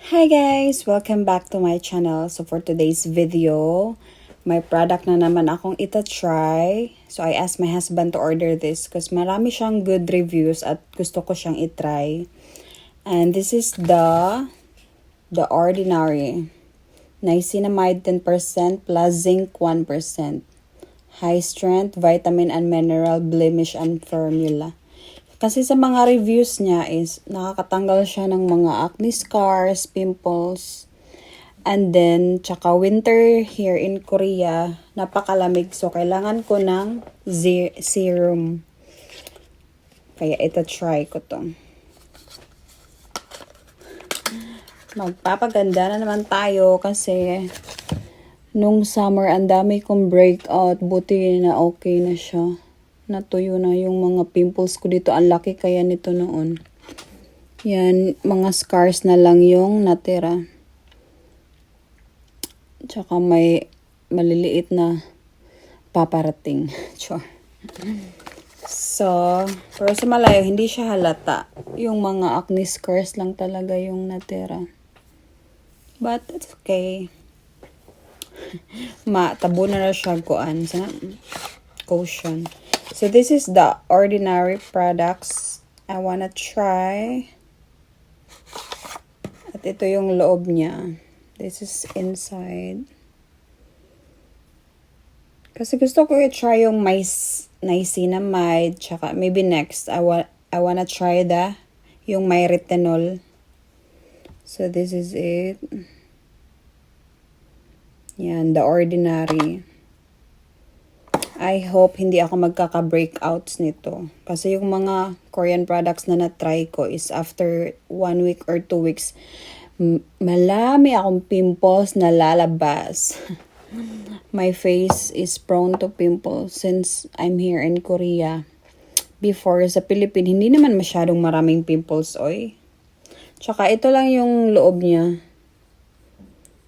Hi guys! Welcome back to my channel. So for today's video, may product na naman akong ita-try. So I asked my husband to order this because marami siyang good reviews at gusto ko siyang itry. And this is the Ordinary. Niacinamide 10% plus zinc 1%. High strength, vitamin and mineral, blemish and formula. Kasi sa mga reviews niya is nakakatanggal siya ng mga acne scars, pimples, and then tsaka winter here in Korea, napakalamig. So, kailangan ko ng serum. Kaya ito try ko to. Magpapaganda na naman tayo kasi nung summer ang dami kong breakout. Buti na okay na siya. Natuyo na yung mga pimples ko dito. Ang laki kaya nito noon. Yan, mga scars na lang yung natira. Tsaka may maliliit na paparating. Sure. So, pero sa malayo, hindi siya halata. Yung mga acne scars lang talaga yung natira. But, it's okay. Tabo na siya kuan sa caution. So, this is the Ordinary products I wanna try. At ito yung loob niya. This is inside. Kasi gusto ko i-try yung niacinamide. Tsaka maybe next, I wanna try yung may retinol. So, this is it. Yan, the Ordinary. I hope hindi ako magkaka-breakouts nito. Kasi yung mga Korean products na na-try ko is after 1 week or 2 weeks, malami akong pimples na lalabas. My face is prone to pimples since I'm here in Korea. Before, sa Philippines, hindi naman masyadong maraming pimples, oy. Tsaka ito lang yung loob niya.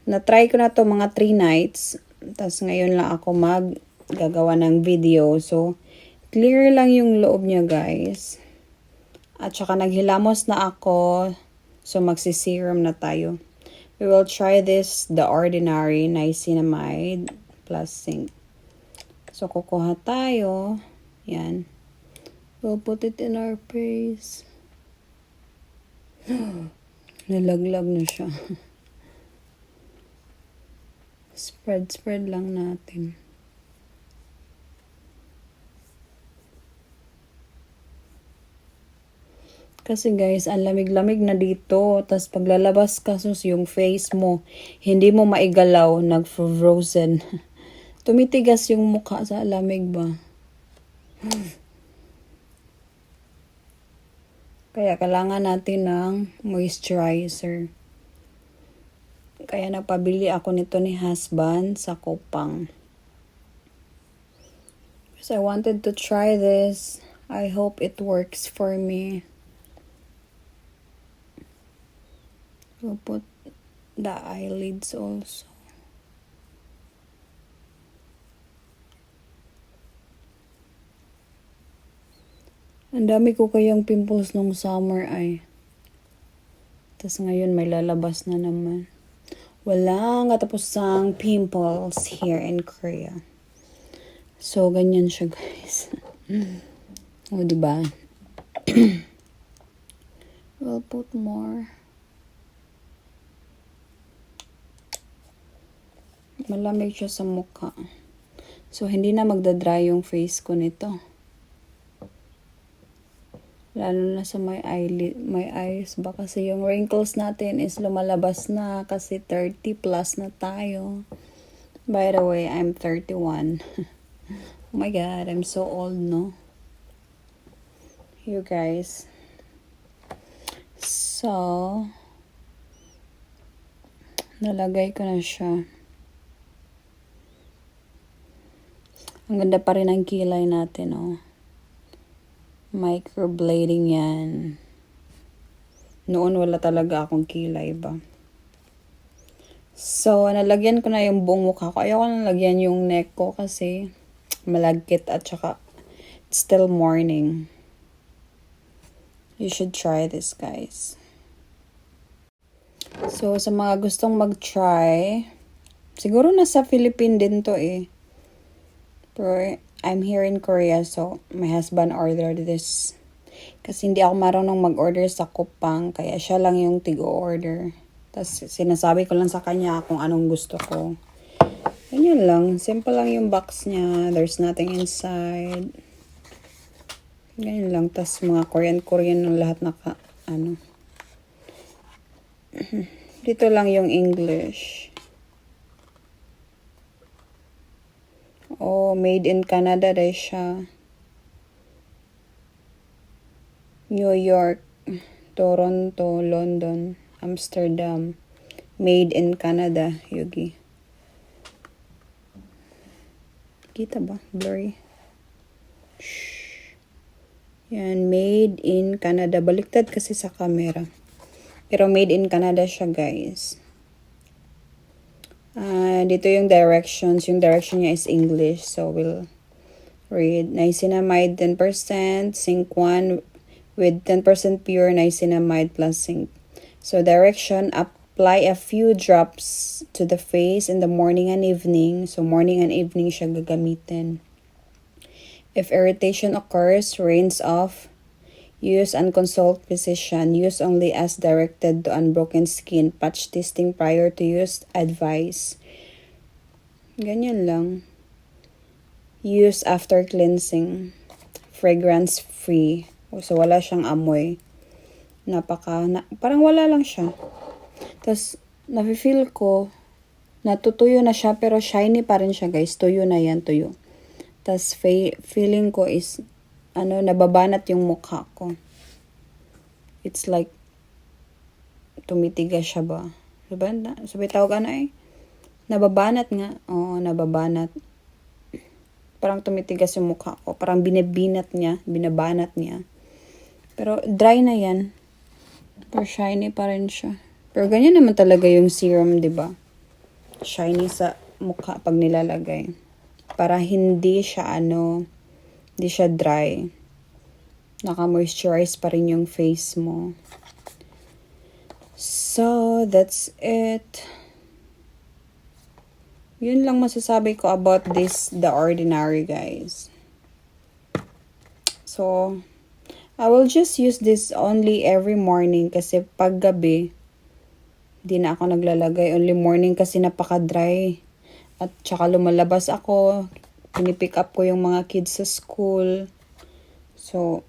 Na-try ko na to mga 3 nights. Tapos ngayon lang ako gagawa ng video. So, clear lang yung loob niya, guys. At saka naghilamos na ako. So, magsiserum na tayo. We will try this, the Ordinary Niacinamide plus zinc. So, kukuha tayo. Yan. We'll put it in our face. Nalaglag na siya. Spread lang natin. Kasi guys, ang lamig-lamig na dito. Tapos paglalabas ka yung face mo, hindi mo maigalaw, nag-frozen. Tumitigas yung mukha sa lamig ba? Kaya kailangan natin ng moisturizer. Kaya nagpabili ako nito ni husband sa Kopang. Because I wanted to try this. I hope it works for me. We'll put the eyelids also. Ang dami ko kayang pimples nung summer ay. Tapos ngayon may lalabas na naman. Walang katapusang pimples here in Korea. So, ganyan siya, guys. O, diba? We'll put more. Malamig siya sa mukha. So, hindi na magdadry yung face ko nito. Lalo na sa my eyes ba kasi yung wrinkles natin is lumalabas na kasi 30 plus na tayo. By the way, I'm 31. Oh my God, I'm so old, no? You guys. So, nalagay ko na siya. Ang ganda pa rin ang kilay natin, oh. Microblading yan. Noon wala talaga akong kilay ba. So, nalagyan ko na yung buong mukha ko. Ayoko na lagyan yung neck ko kasi malagkit at saka it's still morning. You should try this, guys. So, sa mga gustong mag-try, siguro nasa Philippines din to eh. Pero I'm here in Korea, so my husband ordered this. Kasi hindi ako marunong mag-order sa Kupang, kaya siya lang yung tigo-order. Tapos sinasabi ko lang sa kanya kung anong gusto ko. Ganyan lang. Simple lang yung box niya. There's nothing inside. Ganyan lang. Tapos mga Korean ng lahat Dito lang yung English. Oh, made in Canada rin siya. New York, Toronto, London, Amsterdam. Made in Canada, Yugi. Kita ba? Blurry. Shh. Yan, made in Canada. Baliktad kasi sa camera. Pero made in Canada siya, guys. Dito yung directions. Yung direction niya is English. So, we'll read. Niacinamide 10%, zinc 1 with 10% pure niacinamide plus zinc. So, direction, apply a few drops to the face in the morning and evening. So, morning and evening siya gagamitin. If irritation occurs, rinse off. Use and consult physician. Use only as directed to unbroken skin. Patch testing prior to use. Advice. Ganyan lang. Use after cleansing. Fragrance free. So, wala siyang amoy. Parang wala lang siya. Tapos, nafe-feel ko, natutuyo na siya, pero shiny pa rin siya, guys. Tuyo na yan, tuyo. Tapos, feeling ko is, nababanat yung mukha ko. It's like, tumitigas siya ba? Sabi tawag nababanat nga. Oo, nababanat. Parang tumitigas yung mukha ko. Parang binabanat niya. Pero dry na yan. Pero shiny pa rin siya. Pero ganyan naman talaga yung serum, di ba? Shiny sa mukha pag nilalagay. Para hindi siya dry. Naka-moisturize pa rin yung face mo. So, that's it. Yun lang masasabi ko about this, The Ordinary, guys. So, I will just use this only every morning kasi pag gabi, di na ako naglalagay. Only morning kasi napaka-dry. At tsaka lumalabas ako. Pinipick up ko yung mga kids sa school. So,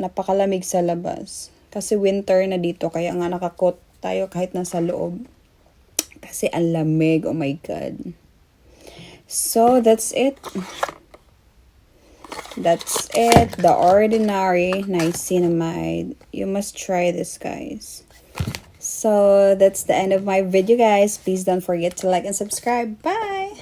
napakalamig sa labas. Kasi winter na dito, kaya nga nakakot tayo kahit nasa loob. Kasi ang lamig, oh my God. So, that's it. That's it. The Ordinary Niacinamide. You must try this, guys. So, that's the end of my video, guys. Please don't forget to like and subscribe. Bye!